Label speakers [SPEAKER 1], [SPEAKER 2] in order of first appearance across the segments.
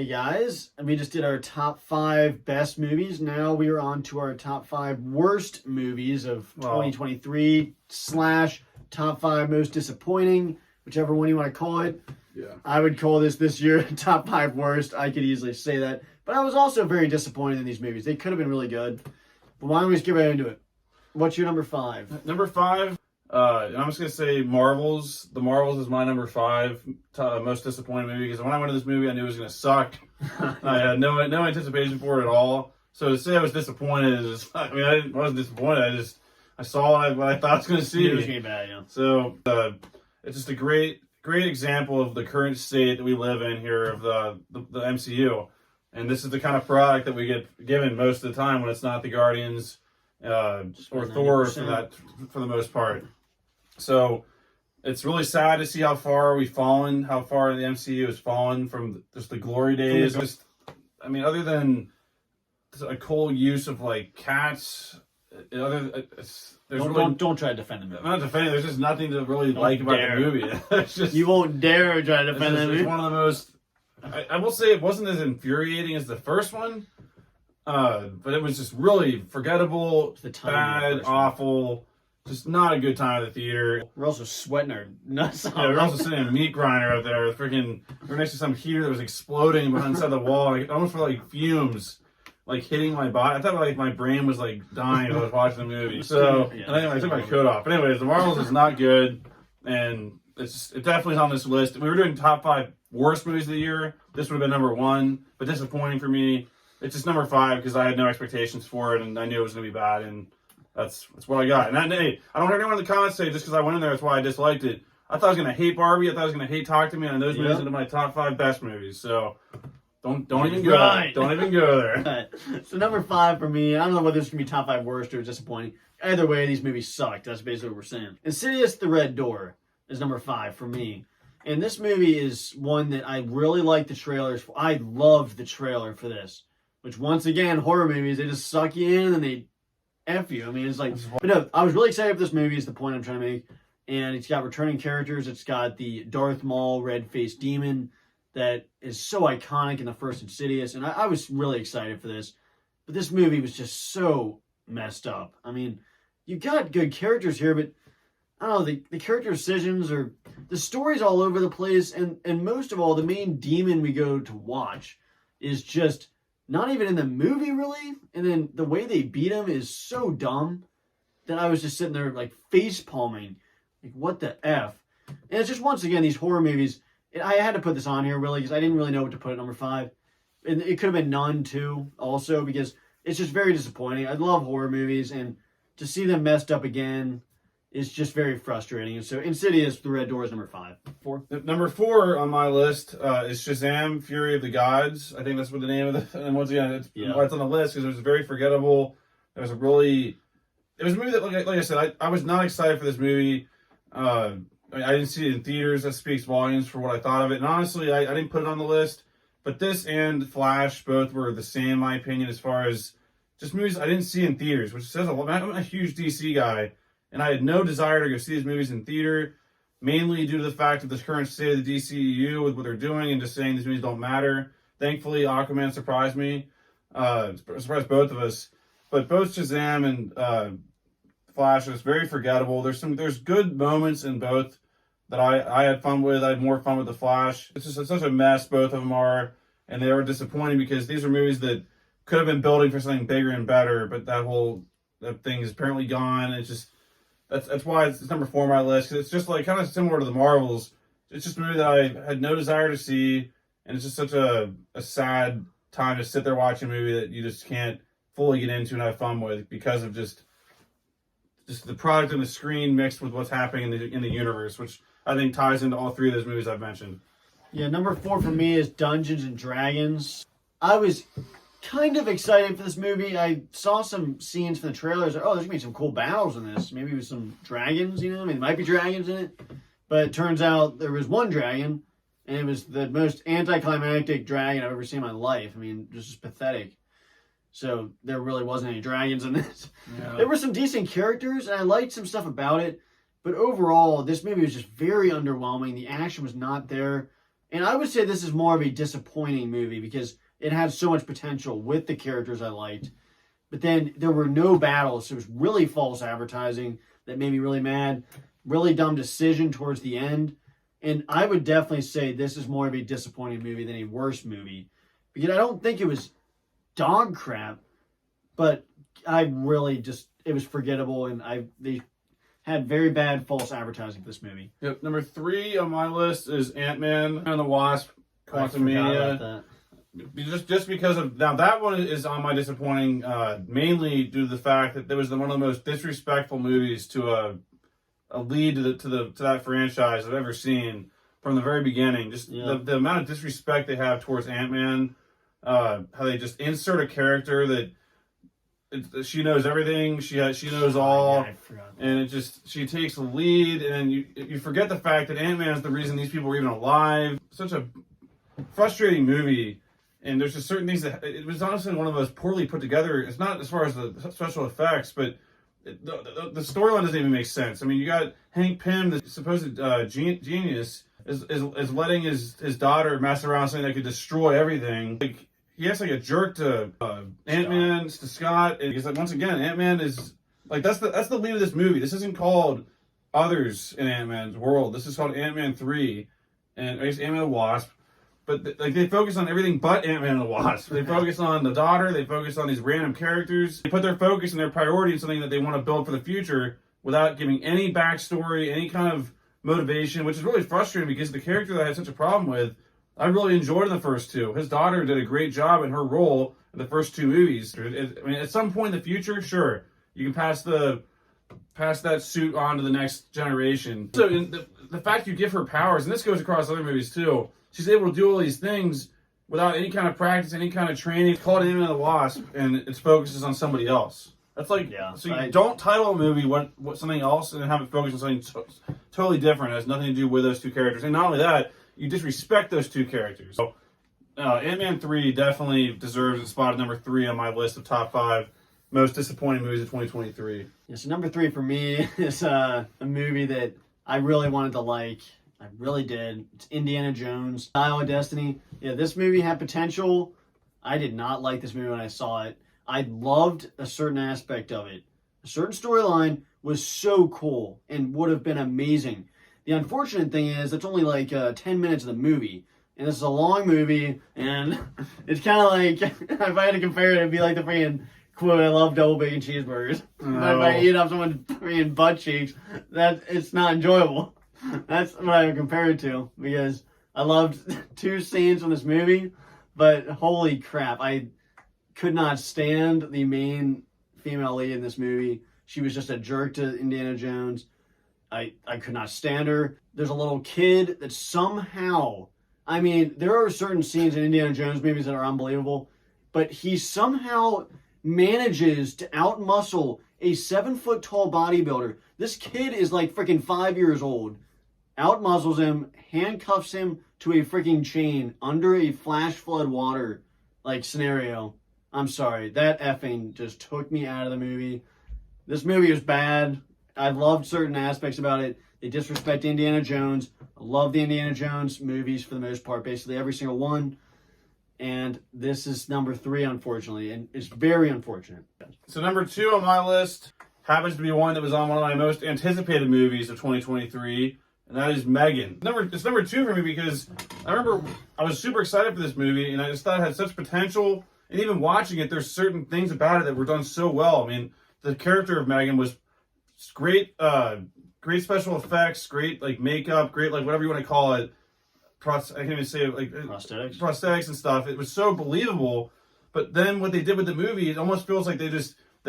[SPEAKER 1] Hey guys, and we just did our top 5 best movies. Now we are on to our top 5 worst movies of 2023 slash top 5 most disappointing, whichever one you want to call it.
[SPEAKER 2] Yeah.
[SPEAKER 1] I would call this year top 5 worst. I could easily say that. But I was also very disappointed in these movies. They could have been really good. But why don't we just get right into it? What's your number 5?
[SPEAKER 2] Number 5, and I'm just going to say Marvels. The Marvels is my number 5 most disappointing movie, because when I went to this movie, I knew it was going to suck. I had no anticipation for it at all. So to say I was disappointed is just, I mean, I wasn't disappointed. I saw what I thought I was going to see.
[SPEAKER 1] It was getting bad, yeah.
[SPEAKER 2] So it's just a great example of the current state that we live in here of the MCU. And this is the kind of product that we get given most of the time when it's not the Guardians or Thor for the most part. So it's really sad to see how far we've fallen, how far the MCU has fallen from just the glory days. Other than a cold use of like cats,
[SPEAKER 1] Don't try to defend the movie.
[SPEAKER 2] I'm not defending. There's just nothing to really like about the movie. It's just,
[SPEAKER 1] you won't dare try to defend the movie.
[SPEAKER 2] It's one of the most. I will say it wasn't as infuriating as the first one, but it was just really forgettable, bad, awful, just not a good time at the theater.
[SPEAKER 1] We're also sweating our nuts off.
[SPEAKER 2] Yeah, we're also sitting in a meat grinder out there. We're next to some heater that was exploding behind inside the wall. Like, almost felt like fumes, like hitting my body. I thought like my brain was like dying as I was watching the movie. So and anyway, I took my coat off. But anyways, The Marvels is not good, and it definitely is on this list. We were doing top 5 worst movies of the year. This would have been number 1, but disappointing for me. It's just number 5 because I had no expectations for it, and I knew it was going to be bad, and that's what I got. And I don't hear anyone in the comments say just because I went in there, that's why I disliked it. I thought I was going to hate Barbie. I thought I was going to hate Talk to Me, and those movies into my top 5 best movies. So don't even go there. Don't even go there.
[SPEAKER 1] Right. So number 5 for me, I don't know whether this can be top 5 worst or disappointing. Either way, these movies sucked. That's basically what we're saying. Insidious: The Red Door is number 5 for me. And this movie is one that I really like the trailers for. I loved the trailer for this. Which, once again, horror movies, they just suck you in and they F you. I mean, it's like... But no, I was really excited for this movie is the point I'm trying to make. And it's got returning characters. It's got the Darth Maul red-faced demon that is so iconic in the first Insidious. And I was really excited for this. But this movie was just so messed up. I mean, you got good characters here, but... I don't know, the character decisions or the story's all over the place, and most of all, the main demon we go to watch is just not even in the movie, really. And then the way they beat him is so dumb that I was just sitting there like face palming, like what the F. And it's just, once again, these horror movies. I had to put this on here really because I didn't really know what to put at number 5, and it could have been none too, also, because it's just very disappointing. I love horror movies, and to see them messed up again. It's just very frustrating. And so Insidious: The Red Door is number 5. 4?
[SPEAKER 2] Number 4 on my list is Shazam! Fury of the Gods. I think that's what the name of the... And once again, it's on the list because it was very forgettable. It was a movie that, like I said, I was not excited for this movie. I didn't see it in theaters. That speaks volumes for what I thought of it. And honestly, I didn't put it on the list. But this and Flash both were the same, in my opinion, as far as just movies I didn't see in theaters, which says a lot. I'm a huge DC guy. And I had no desire to go see these movies in theater, mainly due to the fact of the current state of the DCEU with what they're doing and just saying these movies don't matter. Thankfully, Aquaman surprised me. Surprised both of us. But both Shazam and Flash is very forgettable. There's good moments in both that I had fun with. I had more fun with the Flash. It's such a mess, both of them are. And they were disappointing because these are movies that could have been building for something bigger and better, but that thing is apparently gone. It's just... That's why it's number 4 on my list, because it's just like kind of similar to the Marvels. It's just a movie that I had no desire to see, and it's just such a sad time to sit there watching a movie that you just can't fully get into and have fun with because of just the product on the screen mixed with what's happening in the universe, which I think ties into all 3 of those movies I've mentioned.
[SPEAKER 1] Yeah, number 4 for me is Dungeons and Dragons. I was kind of excited for this movie. I saw some scenes from the trailers. Oh, there's gonna be some cool battles in this. Maybe with some dragons, you know? I mean, there might be dragons in it. But it turns out there was one dragon, and it was the most anticlimactic dragon I've ever seen in my life. I mean, just pathetic. So there really wasn't any dragons in this. Yeah. There were some decent characters, and I liked some stuff about it. But overall, this movie was just very underwhelming. The action was not there. And I would say this is more of a disappointing movie because it had so much potential with the characters I liked. But then there were no battles. So it was really false advertising that made me really mad. Really dumb decision towards the end. And I would definitely say this is more of a disappointing movie than a worse movie. Because I don't think it was dog crap, but I really just, it was forgettable, and they had very bad false advertising for this movie.
[SPEAKER 2] Yep. Number 3 on my list is Ant-Man and the Wasp: Quantumania. Just because of, now that one is on my disappointing, mainly due to the fact that there was one of the most disrespectful movies to a lead to that franchise I've ever seen from the very beginning. Just the amount of disrespect they have towards Ant-Man, how they just insert a character that she knows everything, she knows all, and she takes the lead, and you forget the fact that Ant-Man is the reason these people are even alive. Such a frustrating movie. And there's just certain things that, it was honestly one of the most poorly put together. It's not as far as the special effects, but the storyline doesn't even make sense. I mean, you got Hank Pym, the supposed genius, is letting his daughter mess around something that could destroy everything. Like, he acts like a jerk to Ant-Man, to Scott. Because, like, once again, Ant-Man is, like, that's the lead of this movie. This isn't called Others in Ant-Man's World. This is called Ant-Man 3, and Ant-Man the Wasp. But they focus on everything but Ant-Man and the Wasp. They focus on the daughter. They focus on these random characters. They put their focus and their priority in something that they want to build for the future without giving any backstory, any kind of motivation, which is really frustrating because the character that I had such a problem with, I really enjoyed in the first two. His daughter did a great job in her role in the first two movies. I mean, at some point in the future, sure, you can pass that suit on to the next generation. So the fact you give her powers, and this goes across other movies too, she's able to do all these things without any kind of practice, any kind of training. It's called Ant-Man and the Wasp, and its focuses on somebody else. That's like, you don't title a movie what something else and have it focus on something totally different. It has nothing to do with those two characters. And not only that, you disrespect those two characters. So, Ant-Man 3 definitely deserves a spot at number 3 on my list of top 5 most disappointing movies of 2023.
[SPEAKER 1] Yeah, so number 3 for me is a movie that I really wanted to like. I really did. It's Indiana Jones, Dial of Destiny. Yeah, this movie had potential. I did not like this movie when I saw it. I loved a certain aspect of it. A certain storyline was so cool and would have been amazing. The unfortunate thing is it's only like 10 minutes of the movie. And this is a long movie, and it's kind of like, if I had to compare it, it'd be like the freaking quote, I love double bacon cheeseburgers.
[SPEAKER 2] No.
[SPEAKER 1] But if I eat up someone's freaking butt cheeks, it's not enjoyable. That's what I would compare it to, because I loved 2 scenes from this movie, but holy crap, I could not stand the main female lead in this movie. She was just a jerk to Indiana Jones. I could not stand her. There's a little kid that somehow, I mean, there are certain scenes in Indiana Jones movies that are unbelievable, but he somehow manages to outmuscle a 7-foot-tall bodybuilder. This kid is like freaking 5 years old. Outmuscles him, handcuffs him to a freaking chain under a flash flood water like scenario. I'm sorry, that effing just took me out of the movie. This movie was bad. I loved certain aspects about it. They disrespect Indiana Jones. I love the Indiana Jones movies for the most part, basically every single one. And this is number 3, unfortunately, and it's very unfortunate.
[SPEAKER 2] So number 2 on my list happens to be one that was on one of my most anticipated movies of 2023, and that is Megan. It's number 2 for me because I remember I was super excited for this movie, and I just thought it had such potential. And even watching it, there's certain things about it that were done so well. I mean, the character of Megan was great, great special effects, great like makeup, great like whatever you want to call it. I can't even say it, like prosthetics and stuff. It was so believable. But then what they did with the movie, it almost feels like they're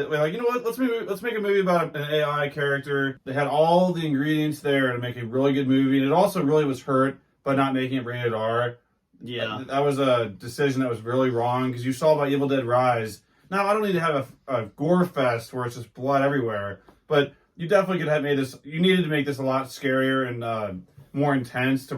[SPEAKER 2] like, you know what? Let's make a movie about an AI character. They had all the ingredients there to make a really good movie, and it also really was hurt by not making it rated R.
[SPEAKER 1] Yeah,
[SPEAKER 2] that was a decision that was really wrong, because you saw by Evil Dead Rise. Now I don't need to have a gore fest where it's just blood everywhere, but you definitely could have made this. You needed to make this a lot scarier and more intense to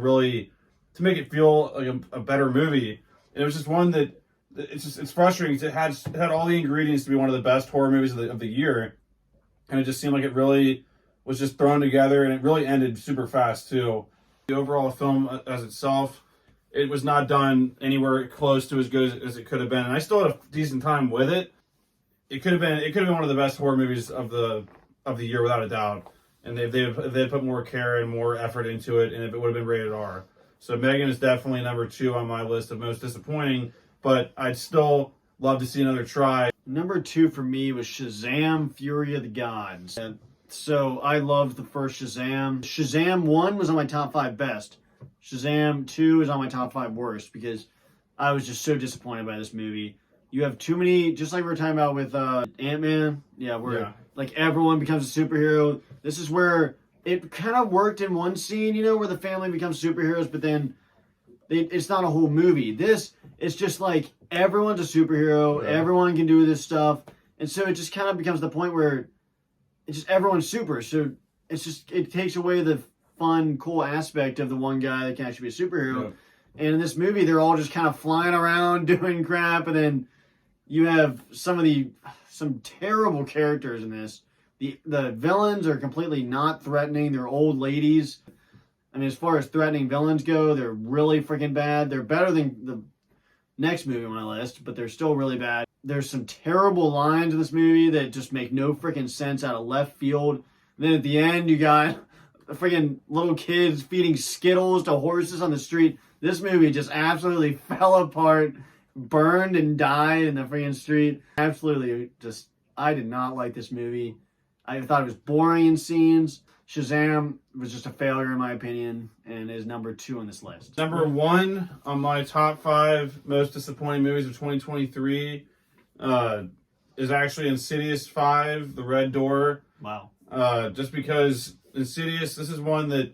[SPEAKER 2] make it feel like a better movie. And it was just one that it's frustrating because it had all the ingredients to be one of the best horror movies of the year, and it just seemed like it really was just thrown together, and it really ended super fast too. The overall film as itself, it was not done anywhere close to as good as it could have been. And I still had a decent time with it. It could have been one of the best horror movies of the year without a doubt. And they put more care and more effort into it, and it would have been rated R. So Megan is definitely number 2 on my list of most disappointing, but I'd still love to see another try.
[SPEAKER 1] Number 2 for me was Shazam! Fury of the Gods. And so I loved the first Shazam. Shazam 1 was on my top 5 best. Shazam 2 is on my top 5 worst because I was just so disappointed by this movie. You have too many, just like we were talking about with Ant-Man. Like everyone becomes a superhero. This is where it kind of worked in one scene, where the family becomes superheroes, but then it's not a whole movie. It's just like everyone's a superhero. Yeah. Everyone can do this stuff. And so it just kind of becomes the point where it's just everyone's super. So it takes away the fun, cool aspect of the one guy that can actually be a superhero. Yeah. And in this movie, they're all just kind of flying around doing crap. And then you have some terrible characters in this. The villains are completely not threatening. They're old ladies. I mean, as far as threatening villains go, they're really freaking bad. They're better than the next movie on my list, but they're still really bad. There's some terrible lines in this movie that just make no freaking sense out of left field. And then at the end, you got freaking little kids feeding Skittles to horses on the street. This movie just absolutely fell apart, burned and died in the freaking street. Absolutely just, I did not like this movie. I thought it was boring in scenes. Shazam was just a failure in my opinion and is number 2 on this list.
[SPEAKER 2] Number 1 on my top 5 most disappointing movies of 2023 is actually Insidious 5, The Red Door.
[SPEAKER 1] Wow.
[SPEAKER 2] Just because Insidious, this is one that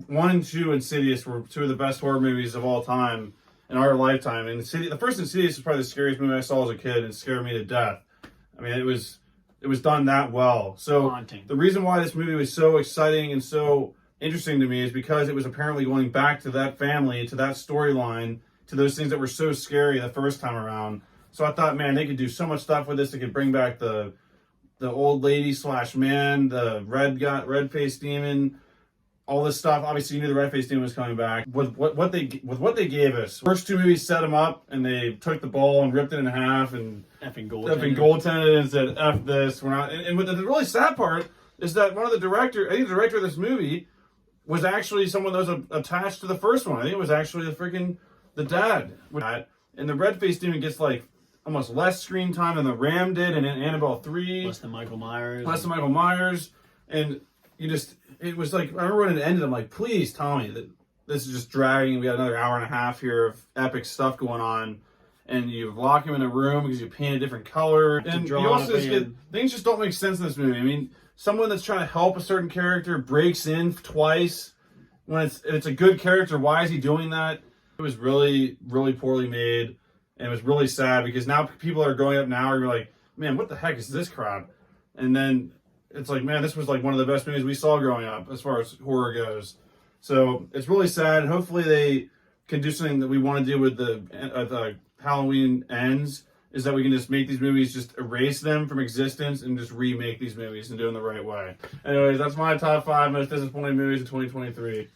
[SPEAKER 2] 1 and 2 Insidious were 2 of the best horror movies of all time in our lifetime. And the first Insidious is probably the scariest movie I saw as a kid. It scared me to death. I mean, it was done that well. So
[SPEAKER 1] haunting. The
[SPEAKER 2] reason why this movie was so exciting and so interesting to me is because it was apparently going back to that family, to that storyline, to those things that were so scary the first time around. So I thought, man, they could do so much stuff with this. They could bring back the old lady / man, the red-faced demon, all this stuff. Obviously, you knew the red-faced demon was coming back. With what they gave us, first 2 movies set them up, and they took the ball and ripped it in half and effing goaltended and said, "F this, we're not." And the really sad part is that one of the director of this movie was actually someone that was attached to the first one. I think it was actually the dad. And the red-faced demon gets like almost less screen time than the Ram did in Annabelle 3.
[SPEAKER 1] Less than Michael Myers.
[SPEAKER 2] And it was like, I remember when it ended, I'm like, please tell me that this is just dragging. We got another hour and a half here of epic stuff going on. And you lock him in a room because you paint a different color. And you also things just don't make sense in this movie. I mean, someone that's trying to help a certain character breaks in twice. When it's a good character, why is he doing that? It was really, really poorly made. And it was really sad because now people are growing up now and you're like, man, what the heck is this crap? And then it's like, man, this was like one of the best movies we saw growing up as far as horror goes. So it's really sad. And hopefully they can do something that we want to do with the Halloween Ends, is that we can just make these movies, just erase them from existence and just remake these movies and do it in the right way. Anyways, that's my top 5 most disappointing movies of 2023.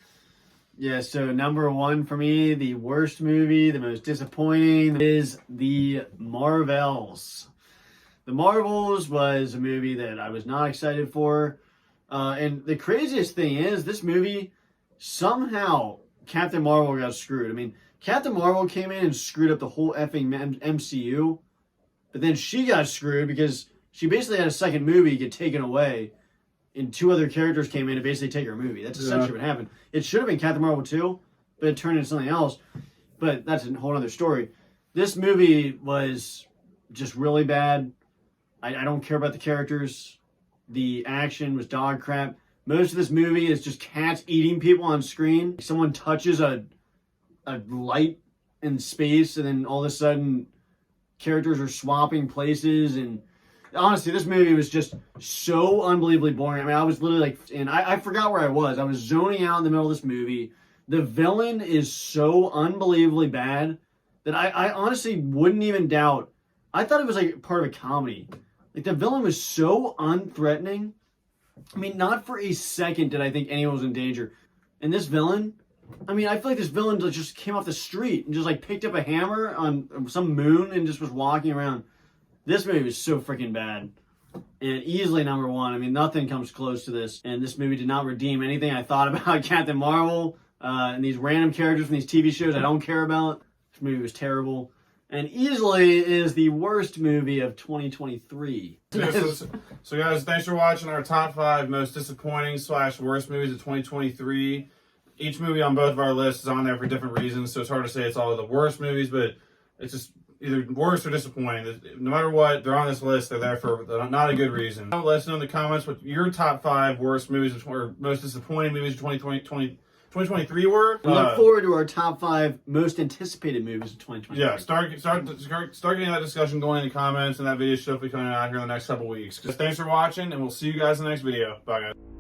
[SPEAKER 1] Yeah, so number 1 for me, the worst movie, the most disappointing, is The Marvels. The Marvels was a movie that I was not excited for. And the craziest thing is, this movie, somehow, Captain Marvel got screwed. I mean, Captain Marvel came in and screwed up the whole effing MCU. But then she got screwed because she basically had a second movie get taken away. And 2 other characters came in to basically take her movie. That's essentially what happened. It should have been Captain Marvel 2, but it turned into something else. But that's a whole other story. This movie was just really bad. I don't care about the characters. The action was dog crap. Most of this movie is just cats eating people on screen. Someone touches a light in space, and then all of a sudden, characters are swapping places. And honestly, this movie was just so unbelievably boring. I mean, I was literally like, and I forgot where I was. I was zoning out in the middle of this movie. The villain is so unbelievably bad that I honestly wouldn't even doubt. I thought it was like part of a comedy. Like, the villain was so unthreatening. I mean, not for a second did I think anyone was in danger. And this villain, I mean, I feel like this villain just came off the street and just like picked up a hammer on some moon and just was walking around. This movie was so freaking bad. And easily number one. I mean, nothing comes close to this. And this movie did not redeem anything I thought about Captain Marvel and these random characters from these TV shows I don't care about. This movie was terrible. And easily is the worst movie of 2023.
[SPEAKER 2] So guys, thanks for watching our top 5 most disappointing / worst movies of 2023. Each movie on both of our lists is on there for different reasons, so it's hard to say it's all of the worst movies, but it's just either worse or disappointing. No matter what, they're on this list. They're there for not a good reason. Let us know in the comments what your top 5 worst movies or most disappointing movies of 2023 were.
[SPEAKER 1] We look forward to our top 5 most anticipated movies of 2023.
[SPEAKER 2] Yeah, start getting that discussion going in the comments, and that video should be coming out here in the next couple weeks. Thanks for watching, and we'll see you guys in the next video. Bye, guys.